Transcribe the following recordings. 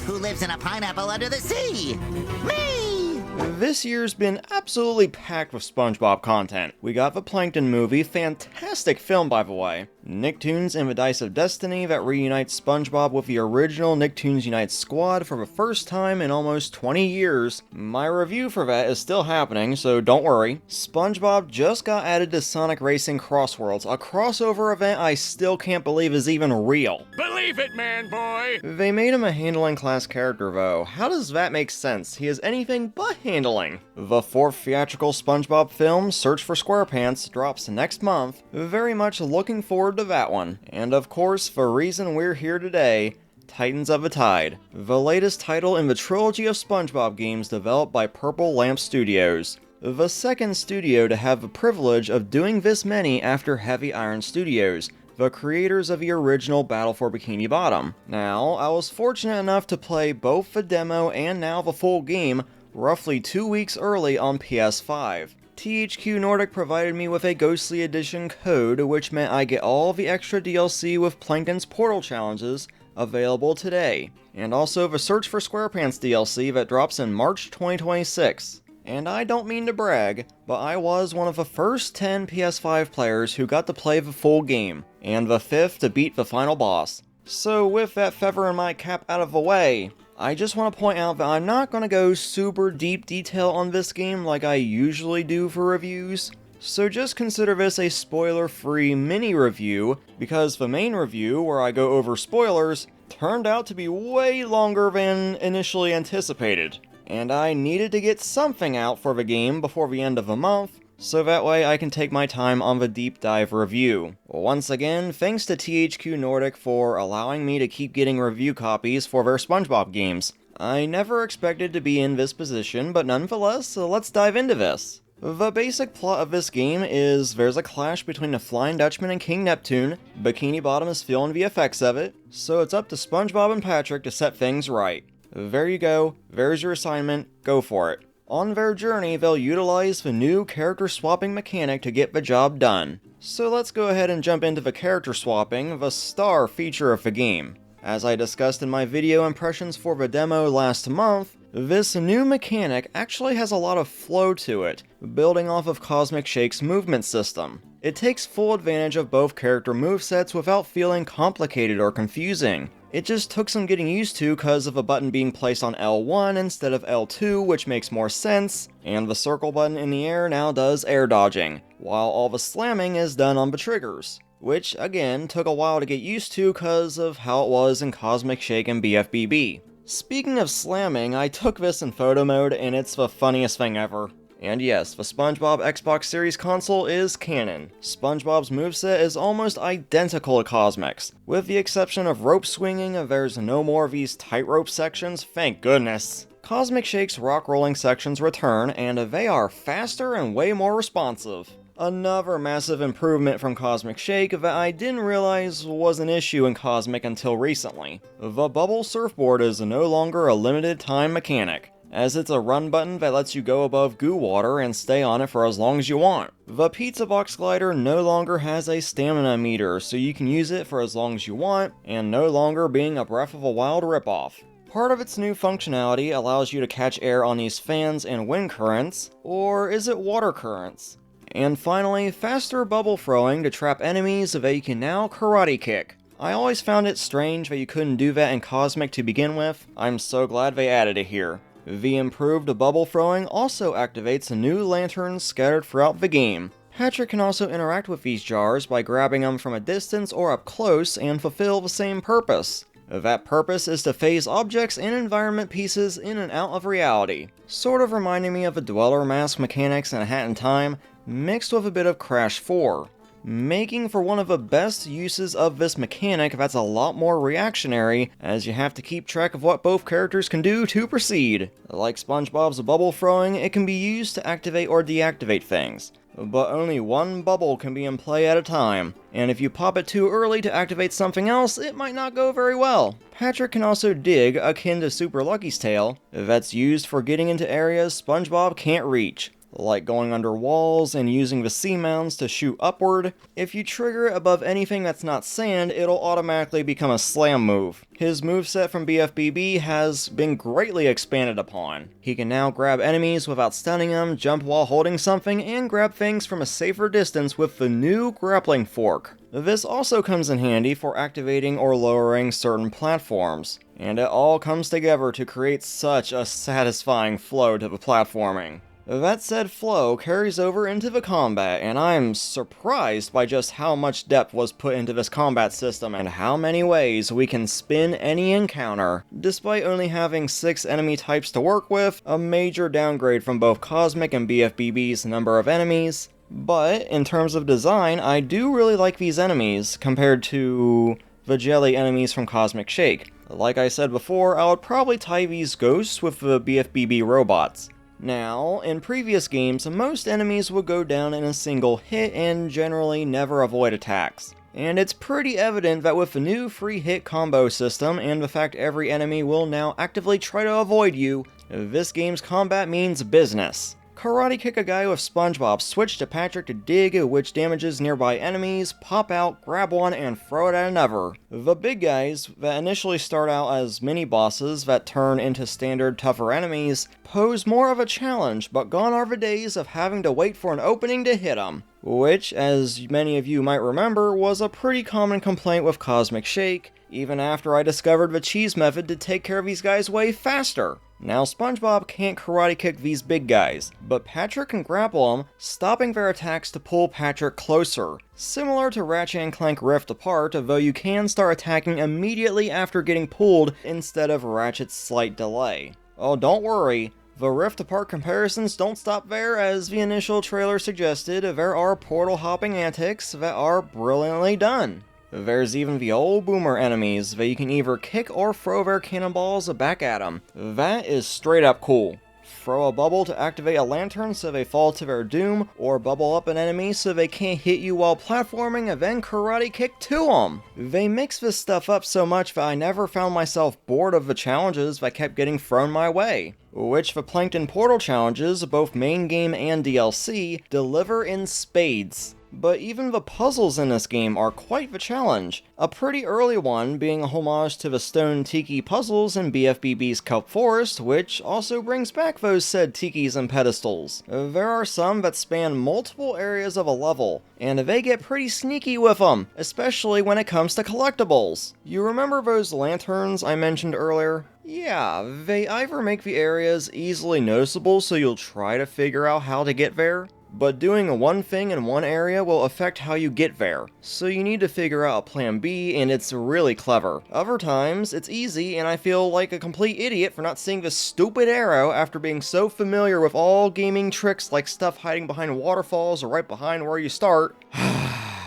Who lives in a pineapple under the sea? Me! This year's been absolutely packed with SpongeBob content. We got the Plankton movie, fantastic film by the way. Nicktoons and the Dice of Destiny that reunites SpongeBob with the original Nicktoons Unite squad for the first time in almost 20 years. My review for that is still happening, so don't worry. SpongeBob just got added to Sonic Racing Crossworlds, a crossover event I still can't believe is even real. Believe it, man boy! They made him a handling class character though. How does that make sense? He is anything but handling. The fourth theatrical SpongeBob film, Search for SquarePants, drops next month. Very much looking forward to that one. And of course, the reason we're here today, Titans of the Tide, the latest title in the trilogy of SpongeBob games developed by Purple Lamp Studios. The second studio to have the privilege of doing this many after Heavy Iron Studios, the creators of the original Battle for Bikini Bottom. Now, I was fortunate enough to play both the demo and now the full game roughly 2 weeks early on PS5. THQ Nordic provided me with a Ghostly Edition code, which meant I get all the extra DLC with Plankton's Portal challenges available today, and also the Search for SquarePants DLC that drops in March 2026. And I don't mean to brag, but I was one of the first 10 PS5 players who got to play the full game, and the 5th to beat the final boss. So with that feather in my cap out of the way, I just want to point out that I'm not going to go super deep detail on this game like I usually do for reviews. So just consider this a spoiler-free mini-review, because the main review, where I go over spoilers, turned out to be way longer than initially anticipated. And I needed to get something out for the game before the end of the month, so that way I can take my time on the deep dive review. Once again, thanks to THQ Nordic for allowing me to keep getting review copies for their SpongeBob games. I never expected to be in this position, but nonetheless, let's dive into this. The basic plot of this game is there's a clash between the Flying Dutchman and King Neptune. Bikini Bottom is feeling the effects of it, so it's up to SpongeBob and Patrick to set things right. There you go, there's your assignment, go for it. On their journey, they'll utilize the new character swapping mechanic to get the job done. So let's go ahead and jump into the character swapping, the star feature of the game. As I discussed in my video impressions for the demo last month, this new mechanic actually has a lot of flow to it, building off of Cosmic Shake's movement system. It takes full advantage of both character movesets without feeling complicated or confusing. It just took some getting used to because of a button being placed on L1 instead of L2, which makes more sense, and the circle button in the air now does air dodging, while all the slamming is done on the triggers, which again took a while to get used to because of how it was in Cosmic Shake and BFBB. Speaking of slamming, I took this in photo mode and it's the funniest thing ever. And yes, the SpongeBob Xbox Series console is canon. SpongeBob's moveset is almost identical to Cosmic's. With the exception of rope swinging, there's no more of these tightrope sections, thank goodness. Cosmic Shake's rock rolling sections return, and they are faster and way more responsive. Another massive improvement from Cosmic Shake that I didn't realize was an issue in Cosmic until recently. The bubble surfboard is no longer a limited time mechanic, as it's a run button that lets you go above goo water and stay on it for as long as you want. The pizza box glider no longer has a stamina meter, so you can use it for as long as you want, and no longer being a Breath of the Wild ripoff. Part of its new functionality allows you to catch air on these fans and wind currents, or is it water currents? And finally, faster bubble throwing to trap enemies that you can now karate kick. I always found it strange that you couldn't do that in Cosmic to begin with. I'm so glad they added it here. The improved bubble throwing also activates new lanterns scattered throughout the game. Patrick can also interact with these jars by grabbing them from a distance or up close and fulfill the same purpose. That purpose is to phase objects and environment pieces in and out of reality, sort of reminding me of the Dweller Mask mechanics in A Hat in Time, mixed with a bit of Crash 4. Making for one of the best uses of this mechanic that's a lot more reactionary, as you have to keep track of what both characters can do to proceed. Like SpongeBob's bubble throwing, it can be used to activate or deactivate things, but only one bubble can be in play at a time, and if you pop it too early to activate something else, it might not go very well. Patrick can also dig, akin to Super Lucky's tail, that's used for getting into areas SpongeBob can't reach, like going under walls and using the C-mounts to shoot upward. If you trigger it above anything that's not sand, it'll automatically become a slam move. His moveset from BFBB has been greatly expanded upon. He can now grab enemies without stunning them, jump while holding something, and grab things from a safer distance with the new grappling fork. This also comes in handy for activating or lowering certain platforms, and it all comes together to create such a satisfying flow to the platforming. That said flow carries over into the combat, and I'm surprised by just how much depth was put into this combat system and how many ways we can spin any encounter. Despite only having 6 enemy types to work with, a major downgrade from both Cosmic and BFBB's number of enemies. But in terms of design, I do really like these enemies compared to the jelly enemies from Cosmic Shake. Like I said before, I would probably tie these ghosts with the BFBB robots. Now, in previous games, most enemies would go down in a single hit and generally never avoid attacks. And it's pretty evident that with the new free hit combo system and the fact every enemy will now actively try to avoid you, this game's combat means business. Karate kick a guy with SpongeBob, switch to Patrick to dig, which damages nearby enemies, pop out, grab one, and throw it at another. The big guys, that initially start out as mini-bosses that turn into standard tougher enemies, pose more of a challenge, but gone are the days of having to wait for an opening to hit them. Which, as many of you might remember, was a pretty common complaint with Cosmic Shake, even after I discovered the cheese method to take care of these guys way faster. Now SpongeBob can't karate kick these big guys, but Patrick can grapple them, stopping their attacks to pull Patrick closer. Similar to Ratchet & Clank Rift Apart, though you can start attacking immediately after getting pulled instead of Ratchet's slight delay. Oh, don't worry. The Rift Apart comparisons don't stop there, as the initial trailer suggested, there are portal hopping antics that are brilliantly done. There's even the old boomer enemies that you can either kick or throw their cannonballs back at them. That is straight up cool. Throw a bubble to activate a lantern so they fall to their doom, or bubble up an enemy so they can't hit you while platforming and then karate kick to them. They mix this stuff up so much that I never found myself bored of the challenges that kept getting thrown my way. Which the Plankton Portal challenges, both main game and DLC, deliver in spades. But even the puzzles in this game are quite the challenge. A pretty early one being a homage to the stone tiki puzzles in BFBB's Kelp Forest, which also brings back those said tikis and pedestals. There are some that span multiple areas of a level, and they get pretty sneaky with them, especially when it comes to collectibles. You remember those lanterns I mentioned earlier? Yeah, they either make the areas easily noticeable so you'll try to figure out how to get there, but doing one thing in one area will affect how you get there, so you need to figure out a plan B, and it's really clever. Other times, it's easy, and I feel like a complete idiot for not seeing this stupid arrow after being so familiar with all gaming tricks like stuff hiding behind waterfalls or right behind where you start.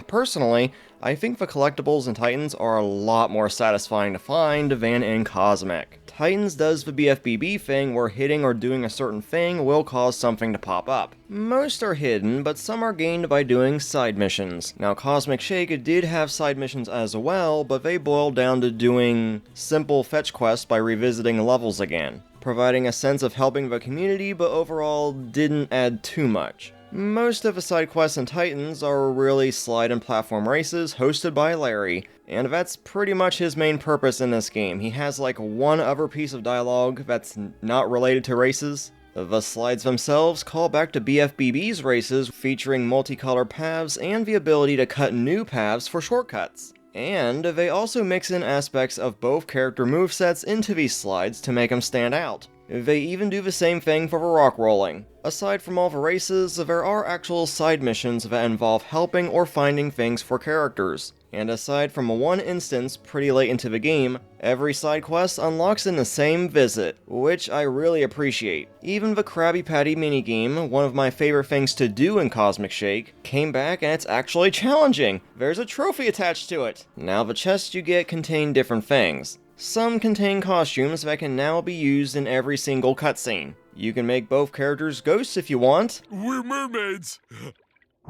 Personally, I think the collectibles in Titans are a lot more satisfying to find than in Cosmic. Titans does the BFBB thing where hitting or doing a certain thing will cause something to pop up. Most are hidden, but some are gained by doing side missions. Now Cosmic Shake did have side missions as well, but they boiled down to doing simple fetch quests by revisiting levels again, providing a sense of helping the community, but overall didn't add too much. Most of the side quests in Titans are really slide and platform races hosted by Larry, and that's pretty much his main purpose in this game. He has like one other piece of dialogue that's not related to races. The slides themselves call back to BFBB's races, featuring multicolored paths and the ability to cut new paths for shortcuts. And they also mix in aspects of both character movesets into these slides to make them stand out. They even do the same thing for the rock rolling. Aside from all the races, there are actual side missions that involve helping or finding things for characters. And aside from one instance pretty late into the game, every side quest unlocks in the same visit, which I really appreciate. Even the Krabby Patty minigame, one of my favorite things to do in Cosmic Shake, came back and it's actually challenging. There's a trophy attached to it. Now the chests you get contain different things. Some contain costumes that can now be used in every single cutscene. You can make both characters ghosts if you want. We're mermaids.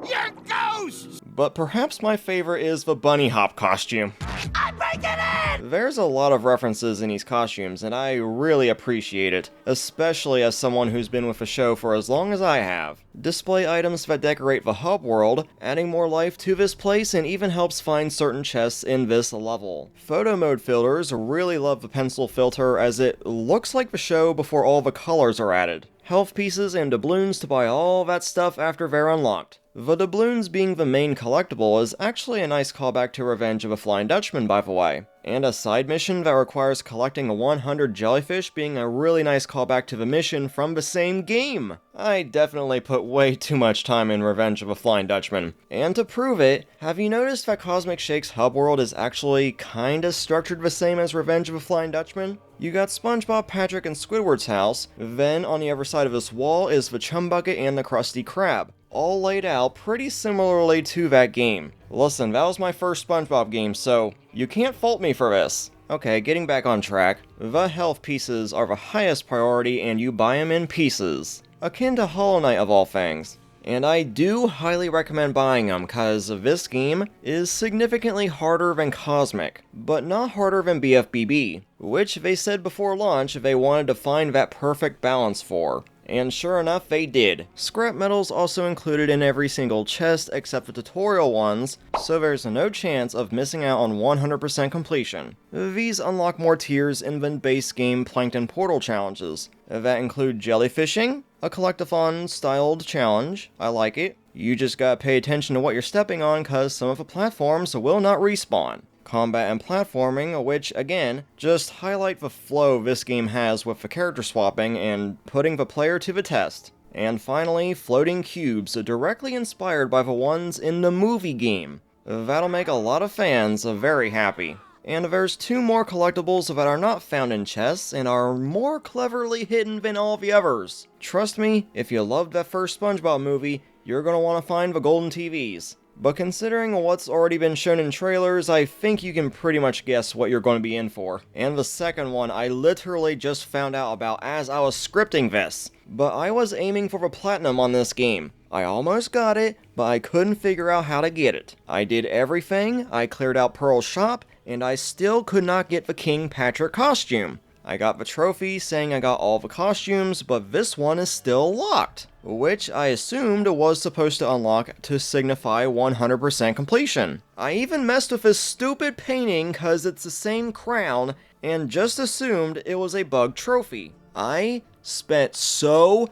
You're ghosts! But perhaps my favorite is the bunny hop costume. I'm breaking in! There's a lot of references in these costumes, and I really appreciate it, especially as someone who's been with the show for as long as I have. Display items that decorate the hub world, adding more life to this place, and even helps find certain chests in this level. Photo mode filters, really love the pencil filter as it looks like the show before all the colors are added. Health pieces and doubloons to buy all that stuff after they're unlocked. The doubloons being the main collectible is actually a nice callback to Revenge of the Flying Dutchman, by the way. And a side mission that requires collecting 100 jellyfish being a really nice callback to the mission from the same game. I definitely put way too much time in Revenge of the Flying Dutchman. And to prove it, have you noticed that Cosmic Shake's hub world is actually kinda structured the same as Revenge of the Flying Dutchman? You got SpongeBob, Patrick, and Squidward's house, then on the other side of this wall is the Chum Bucket and the Krusty Krab, all laid out pretty similarly to that game. Listen, that was my first SpongeBob game, so you can't fault me for this. Okay, getting back on track, the health pieces are the highest priority and you buy them in pieces, akin to Hollow Knight of all things. And I do highly recommend buying them, cause this game is significantly harder than Cosmic, but not harder than BFBB, which they said before launch they wanted to find that perfect balance for. And sure enough, they did. Scrap metals also included in every single chest except the tutorial ones, so there's no chance of missing out on 100% completion. These unlock more tiers in the base game Plankton Portal challenges, that include jellyfishing, a collectathon-styled challenge, I like it. You just gotta pay attention to what you're stepping on cause some of the platforms will not respawn. Combat and platforming, which, again, just highlight the flow this game has with the character swapping and putting the player to the test. And finally, floating cubes, directly inspired by the ones in the movie game. That'll make a lot of fans very happy. And there's 2 more collectibles that are not found in chests and are more cleverly hidden than all the others. Trust me, if you loved that first SpongeBob movie, you're gonna want to find the golden TVs. But considering what's already been shown in trailers, I think you can pretty much guess what you're going to be in for. And the second one I literally just found out about as I was scripting this. But I was aiming for the platinum on this game. I almost got it, but I couldn't figure out how to get it. I did everything, I cleared out Pearl's shop, and I still could not get the King Patrick costume. I got the trophy saying I got all the costumes, but this one is still locked, which I assumed was supposed to unlock to signify 100% completion. I even messed with this stupid painting cause it's the same crown and just assumed it was a bug trophy. I spent so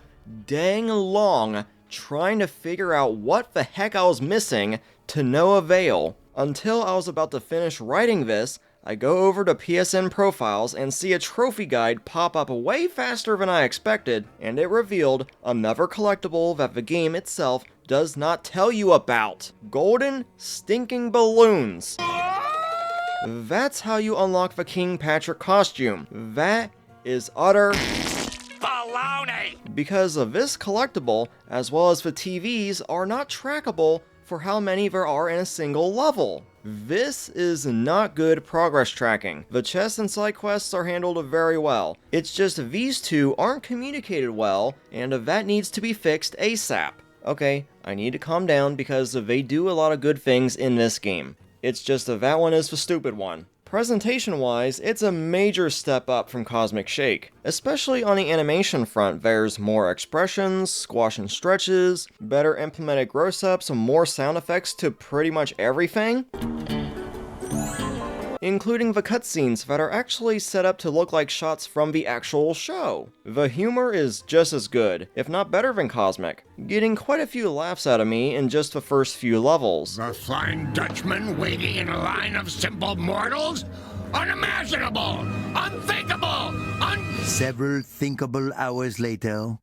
dang long trying to figure out what the heck I was missing to no avail, until I was about to finish writing this. I go over to PSN profiles and see a trophy guide pop up way faster than I expected, and it revealed another collectible that the game itself does not tell you about. Golden stinking balloons. That's how you unlock the King Patrick costume. That is utter Baloney! because of this collectible, as well as the TVs, are not trackable for how many there are in a single level. This is not good progress tracking. The chests and side quests are handled very well. It's just these 2 aren't communicated well, and that needs to be fixed ASAP. Okay, I need to calm down because they do a lot of good things in this game. It's just that one is the stupid one. Presentation-wise, it's a major step up from Cosmic Shake. Especially on the animation front, there's more expressions, squash and stretches, better implemented gross-ups, more sound effects to pretty much everything, including the cutscenes that are actually set up to look like shots from the actual show. The humor is just as good, if not better than Cosmic, getting quite a few laughs out of me in just the first few levels. The Flying Dutchman waiting in a line of simple mortals? Unimaginable! Unthinkable! Several thinkable hours later.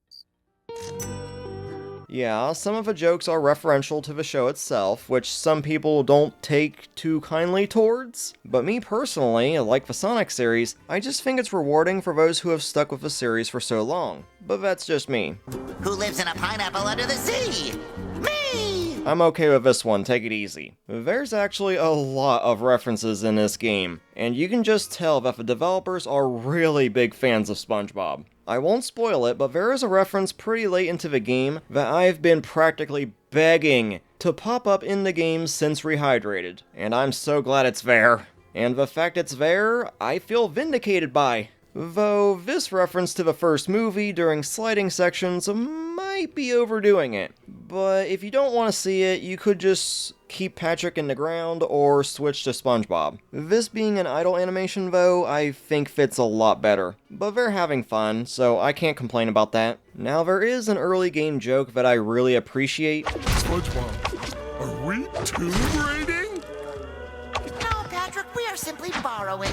Yeah, some of the jokes are referential to the show itself, which some people don't take too kindly towards. But me personally, like the Sonic series, I just think it's rewarding for those who have stuck with the series for so long. But that's just me. Who lives in a pineapple under the sea? Me! I'm okay with this one, take it easy. There's actually a lot of references in this game, and you can just tell that the developers are really big fans of SpongeBob. I won't spoil it, but there is a reference pretty late into the game that I've been practically begging to pop up in the game since Rehydrated, and I'm so glad it's there. and the fact it's there, I feel vindicated by. Though this reference to the first movie during sliding sections might be overdoing it. But if you don't want to see it, you could just keep Patrick in the ground or switch to SpongeBob. This being an idle animation though, I think fits a lot better. But they're having fun, so I can't complain about that. Now there is an early game joke that I really appreciate. SpongeBob, are we tomb raiding? No, Patrick, we are simply borrowing.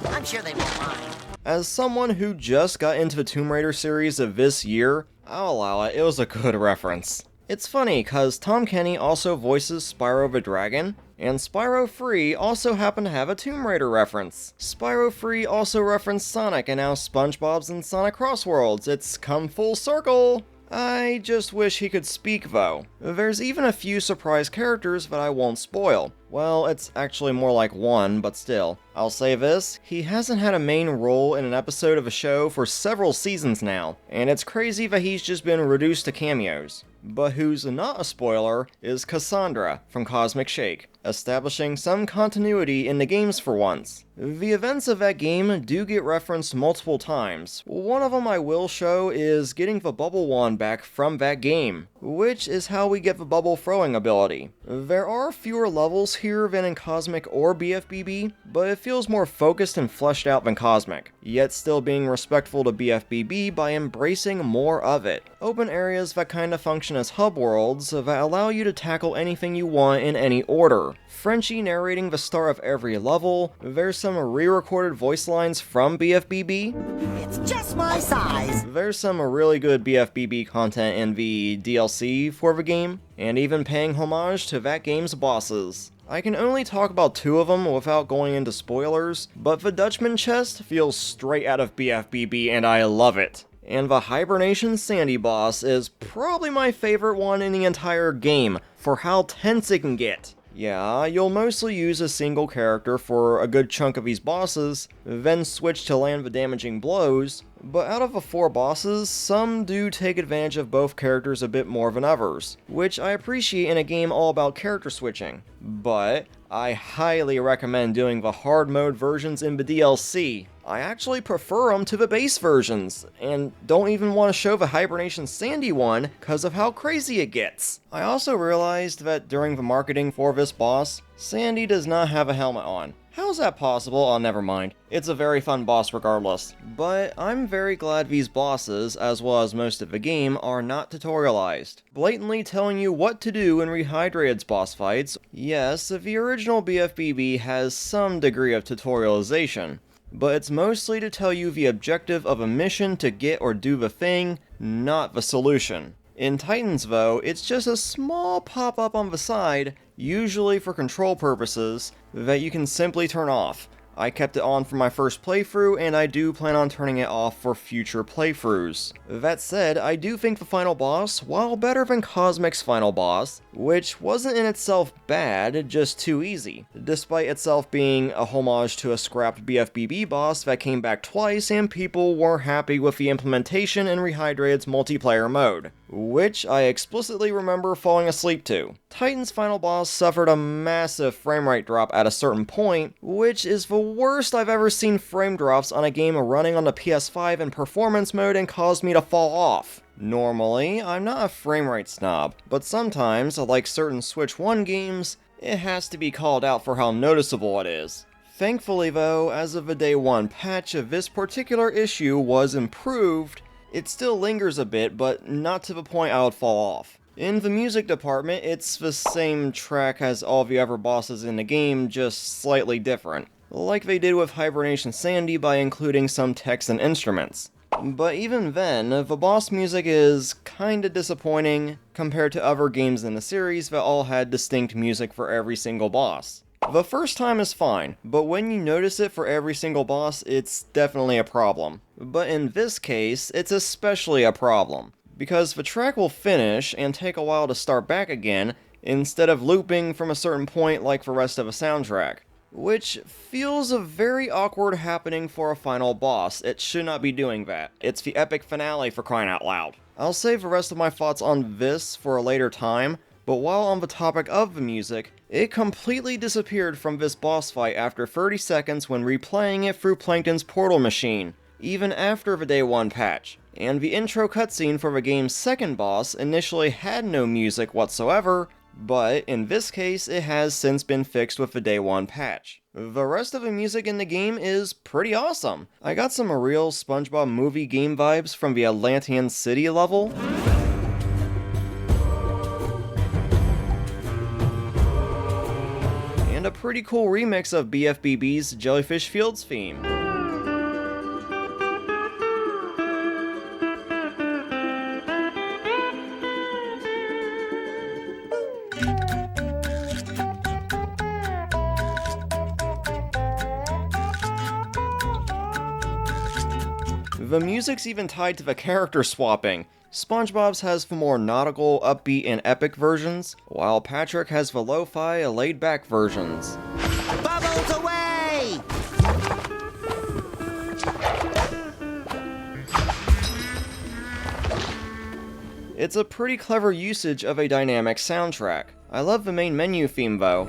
I'm sure they won't mind. As someone who just got into the Tomb Raider series of this year, I'll allow it, it was a good reference. It's funny, cause Tom Kenny also voices Spyro the Dragon, and Spyro 3 also happened to have a Tomb Raider reference. Spyro 3 also referenced Sonic, and now SpongeBob's in Sonic Crossworlds. It's come full circle! I just wish he could speak though. There's even a few surprise characters that I won't spoil. Well, it's actually more like one, but still. I'll say this, he hasn't had a main role in an episode of a show for several seasons now, and it's crazy that he's just been reduced to cameos. But who's not a spoiler is Cassandra from Cosmic Shake, establishing some continuity in the games for once. The events of that game do get referenced multiple times. One of them I will show is getting the bubble wand back from that game, which is how we get the bubble throwing ability. There are fewer levels here than in Cosmic or BFBB, but it feels more focused and fleshed out than Cosmic, yet still being respectful to BFBB by embracing more of it. Open areas that kinda function as hub worlds that allow you to tackle anything you want in any order. Frenchie narrating the start of every level, there's some re-recorded voice lines from BFBB. It's just my size. There's some really good BFBB content in the DLC for the game, and even paying homage to that game's bosses. I can only talk about two of them without going into spoilers, but the Dutchman chest feels straight out of BFBB and I love it. And the Hibernation Sandy boss is probably my favorite one in the entire game, for how tense it can get. Yeah, you'll mostly use a single character for a good chunk of these bosses, then switch to land the damaging blows, but out of the 4 bosses, some do take advantage of both characters a bit more than others, which I appreciate in a game all about character switching. But I highly recommend doing the hard mode versions in the DLC. I actually prefer them to the base versions, and don't even want to show the Hibernation Sandy one because of how crazy it gets. I also realized that during the marketing for this boss, Sandy does not have a helmet on. How's that possible? Oh, never mind. It's a very fun boss regardless. But I'm very glad these bosses, as well as most of the game, are not tutorialized, blatantly telling you what to do in Rehydrated's boss fights. Yes, the original BFBB has some degree of tutorialization, but it's mostly to tell you the objective of a mission to get or do the thing, not the solution. In Titans though, it's just a small pop-up on the side, usually for control purposes, that you can simply turn off. I kept it on for my first playthrough, and I do plan on turning it off for future playthroughs. That said, I do think the final boss, while better than Cosmic's final boss, which wasn't in itself bad, just too easy, despite itself being a homage to a scrapped BFBB boss that came back twice and people weren't happy with the implementation in Rehydrated's multiplayer mode, which I explicitly remember falling asleep to. Titan's final boss suffered a massive framerate drop at a certain point, which is the worst I've ever seen frame drops on a game running on the PS5 in performance mode and caused me to fall off. Normally, I'm not a framerate snob, but sometimes, like certain Switch 1 games, it has to be called out for how noticeable it is. Thankfully though, as of the day 1 patch, this particular issue was improved. It still lingers a bit, but not to the point I would fall off. In the music department, it's the same track as all the other bosses in the game, just slightly different, like they did with Hibernation Sandy by including some text and instruments. But even then, the boss music is kinda disappointing compared to other games in the series that all had distinct music for every single boss. The first time is fine, but when you notice it for every single boss, it's definitely a problem. But in this case, it's especially a problem, because the track will finish and take a while to start back again, instead of looping from a certain point like the rest of a soundtrack. Which feels a very awkward happening for a final boss. It should not be doing that. It's the epic finale, for crying out loud. I'll save the rest of my thoughts on this for a later time, But while on the topic of the music, it completely disappeared from this boss fight after 30 seconds when replaying it through Plankton's portal machine, even after the Day 1 patch. And the intro cutscene for the game's second boss initially had no music whatsoever, but in this case it has since been fixed with the Day 1 patch. The rest of the music in the game is pretty awesome. I got some real SpongeBob movie game vibes from the Atlantean City level. And a pretty cool remix of BFBB's Jellyfish Fields theme. The music's even tied to the character swapping. SpongeBob's has the more nautical, upbeat, and epic versions, while Patrick has the lo-fi, laid-back versions. Bubbles away! It's a pretty clever usage of a dynamic soundtrack. I love the main menu theme though.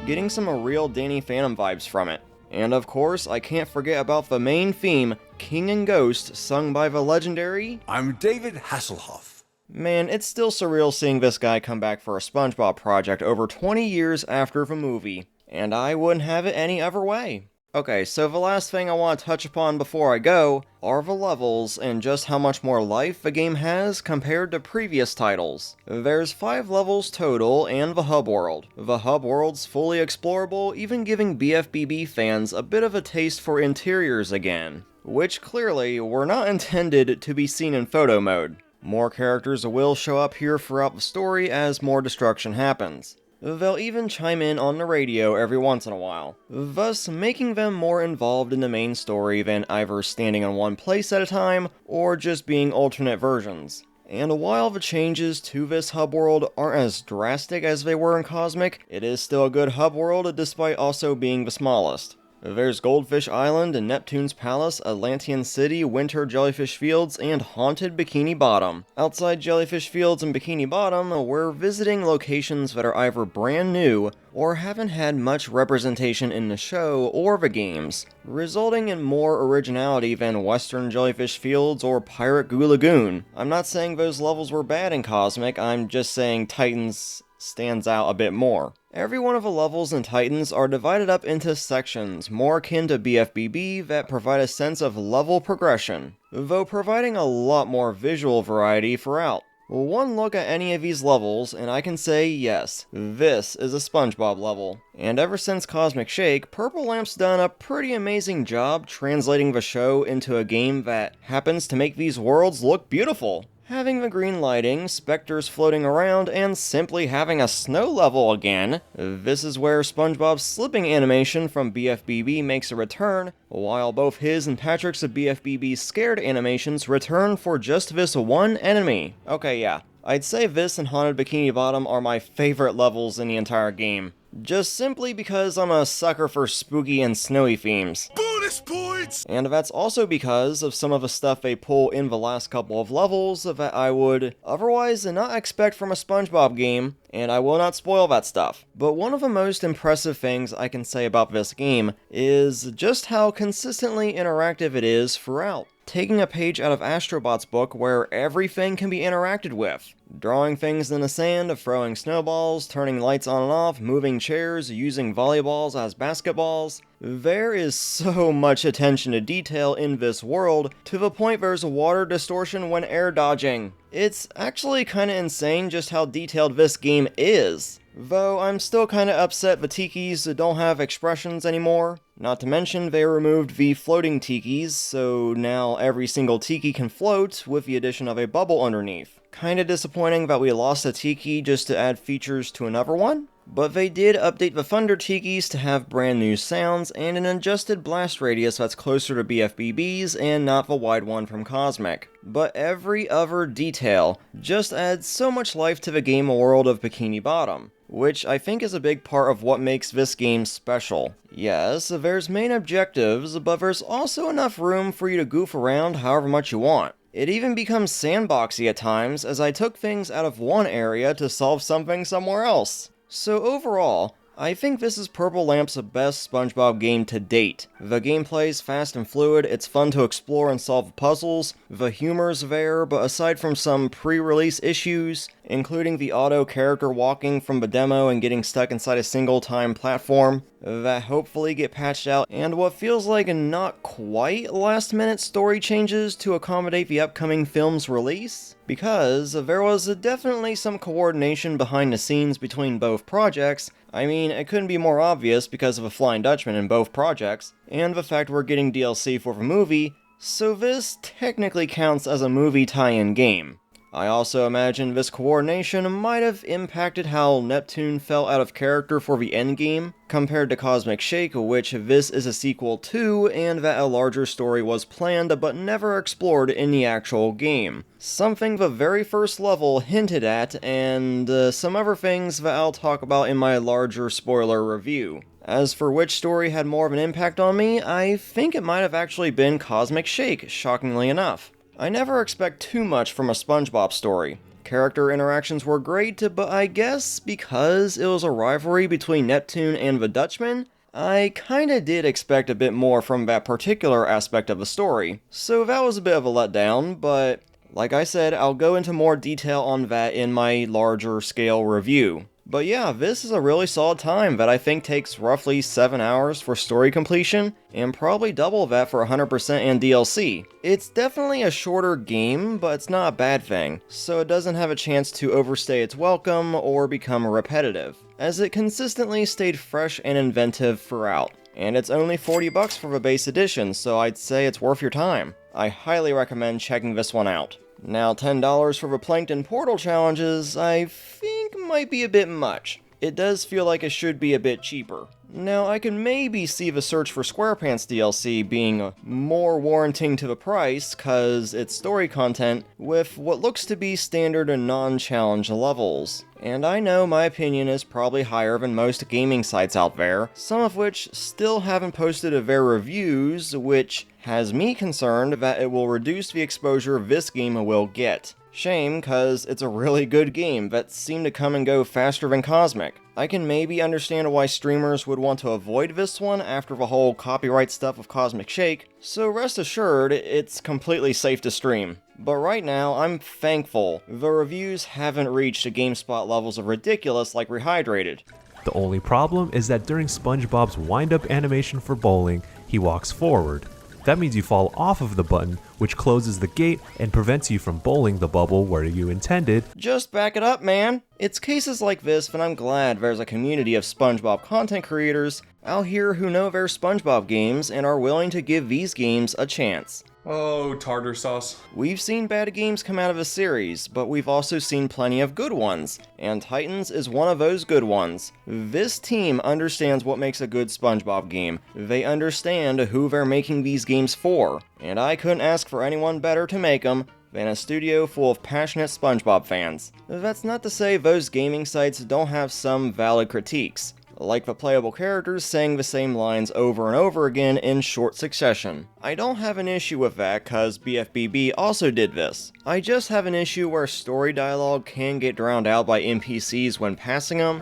Getting some real Danny Phantom vibes from it. And of course, I can't forget about the main theme, King and Ghost, sung by the legendary... I'm David Hasselhoff. Man, it's still surreal seeing this guy come back for a SpongeBob project over 20 years after the movie. And I wouldn't have it any other way. Okay, so the last thing I want to touch upon before I go are the levels and just how much more life the game has compared to previous titles. There's 5 levels total and the hub world. The hub world's fully explorable, even giving BFBB fans a bit of a taste for interiors again, which clearly were not intended to be seen in photo mode. More characters will show up here throughout the story as more destruction happens. They'll even chime in on the radio every once in a while, thus making them more involved in the main story than either standing in one place at a time or just being alternate versions. And while the changes to this hub world aren't as drastic as they were in Cosmic, it is still a good hub world despite also being the smallest. There's Goldfish Island and Neptune's Palace, Atlantean City, Winter Jellyfish Fields, and Haunted Bikini Bottom. Outside Jellyfish Fields and Bikini Bottom, we're visiting locations that are either brand new or haven't had much representation in the show or the games, resulting in more originality than Western Jellyfish Fields or Pirate Goo Lagoon. I'm not saying those levels were bad in Cosmic, I'm just saying Titans stands out a bit more. Every one of the levels in Titans are divided up into sections, more akin to BFBB, that provide a sense of level progression, though providing a lot more visual variety throughout. One look at any of these levels, and I can say, yes, this is a SpongeBob level. And ever since Cosmic Shake, Purple Lamp's done a pretty amazing job translating the show into a game that happens to make these worlds look beautiful. Having the green lighting, specters floating around, and simply having a snow level again. This is where SpongeBob's slipping animation from BFBB makes a return, while both his and Patrick's BFBB scared animations return for just this one enemy. Okay, yeah, I'd say this and Haunted Bikini Bottom are my favorite levels in the entire game. Just simply because I'm a sucker for spooky and snowy themes. Bonus points! And that's also because of some of the stuff they pull in the last couple of levels that I would otherwise not expect from a SpongeBob game, and I will not spoil that stuff. But one of the most impressive things I can say about this game is just how consistently interactive it is throughout. Taking a page out of Astrobot's book where everything can be interacted with. Drawing things in the sand, throwing snowballs, turning lights on and off, moving chairs, using volleyballs as basketballs. There is so much attention to detail in this world, to the point there's water distortion when air dodging. It's actually kinda insane just how detailed this game is. Though I'm still kinda upset the tikis don't have expressions anymore. Not to mention they removed the floating tikis, so now every single tiki can float with the addition of a bubble underneath. Kinda disappointing that we lost a tiki just to add features to another one. But they did update the Thunder Tikis to have brand new sounds and an adjusted blast radius that's closer to BFBB's and not the wide one from Cosmic. But every other detail just adds so much life to the game world of Bikini Bottom. which I think is a big part of what makes this game special. Yes, there's main objectives, but there's also enough room for you to goof around however much you want. It even becomes sandboxy at times, as I took things out of one area to solve something somewhere else. So overall, I think this is Purple Lamp's best SpongeBob game to date. The gameplay is fast and fluid, it's fun to explore and solve puzzles, the humor's there, but aside from some pre-release issues, including the auto character walking from the demo and getting stuck inside a single-time platform, that hopefully get patched out, and what feels like not quite last-minute story changes to accommodate the upcoming film's release, because there was definitely some coordination behind the scenes between both projects. I mean, it couldn't be more obvious because of a Flying Dutchman in both projects, and the fact we're getting DLC for the movie, so this technically counts as a movie tie-in game. I also imagine this coordination might have impacted how Neptune fell out of character for the endgame, compared to Cosmic Shake, which this is a sequel to, and that a larger story was planned but never explored in the actual game. Something the very first level hinted at, and some other things that I'll talk about in my larger spoiler review. As for which story had more of an impact on me, I think it might have actually been Cosmic Shake, shockingly enough. I never expect too much from a SpongeBob story. Character interactions were great, but I guess because it was a rivalry between Neptune and the Dutchman, I kinda did expect a bit more from that particular aspect of the story. So that was a bit of a letdown, but like I said, I'll go into more detail on that in my larger scale review. But yeah, this is a really solid time that I think takes roughly 7 hours for story completion, and probably double that for 100% and DLC. It's definitely a shorter game, but it's not a bad thing, so it doesn't have a chance to overstay its welcome or become repetitive, as it consistently stayed fresh and inventive throughout. And it's only $40 for the base edition, so I'd say it's worth your time. I highly recommend checking this one out. Now, $10 for the Plankton Portal challenges, I think might be a bit much. It does feel like it should be a bit cheaper. Now, I can maybe see the Search for SquarePants DLC being more warranting to the price, cause it's story content with what looks to be standard and non-challenge levels. And I know my opinion is probably higher than most gaming sites out there, some of which still haven't posted their reviews, which has me concerned that it will reduce the exposure this game will get. Shame, cause it's a really good game that seemed to come and go faster than Cosmic. I can maybe understand why streamers would want to avoid this one after the whole copyright stuff of Cosmic Shake, so rest assured, it's completely safe to stream. But right now, I'm thankful the reviews haven't reached GameSpot levels of ridiculous like Rehydrated. The only problem is that during SpongeBob's wind-up animation for bowling, he walks forward. That means you fall off of the button, which closes the gate and prevents you from bowling the bubble where you intended. Just back it up, man! It's cases like this that I'm glad there's a community of SpongeBob content creators out here who know their SpongeBob games and are willing to give these games a chance. Oh, tartar sauce. We've seen bad games come out of a series, but we've also seen plenty of good ones, and Titans is one of those good ones. This team understands what makes a good SpongeBob game. They understand who they're making these games for, and I couldn't ask for anyone better to make them than a studio full of passionate SpongeBob fans. That's not to say those gaming sites don't have some valid critiques, like the playable characters saying the same lines over and over again in short succession. I don't have an issue with that cause BFBB also did this. I just have an issue where story dialogue can get drowned out by NPCs when passing them.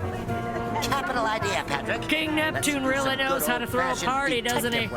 Capital idea, Patrick. King Neptune really knows how to throw a party, doesn't he?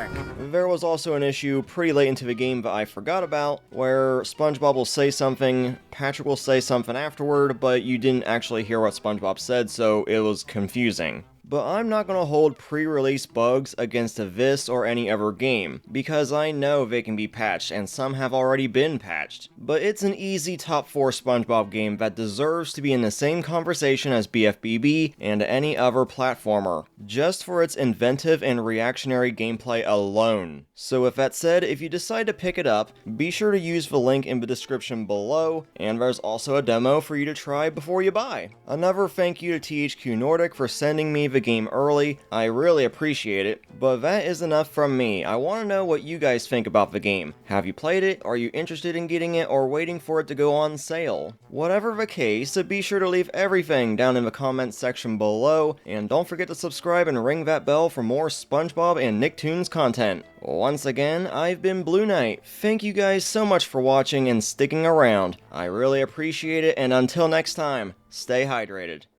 There was also an issue pretty late into the game that I forgot about, where SpongeBob will say something, Patrick will say something afterward, but you didn't actually hear what SpongeBob said, so it was confusing. But I'm not going to hold pre-release bugs against this or any other game, because I know they can be patched, and some have already been patched. But it's an easy top 4 SpongeBob game that deserves to be in the same conversation as BFBB and any other platformer, just for its inventive and reactionary gameplay alone. So with that said, if you decide to pick it up, be sure to use the link in the description below, and there's also a demo for you to try before you buy. Another thank you to THQ Nordic for sending me the the game early, I really appreciate it, but that is enough from me. I want to know what you guys think about the game. Have you played it? Are you interested in getting it or waiting for it to go on sale? Whatever the case, be sure to leave everything down in the comments section below, and don't forget to subscribe and ring that bell for more SpongeBob and Nicktoons content. Once again, I've been Blue Knight. Thank you guys so much for watching and sticking around. I really appreciate it, and until next time, stay hydrated.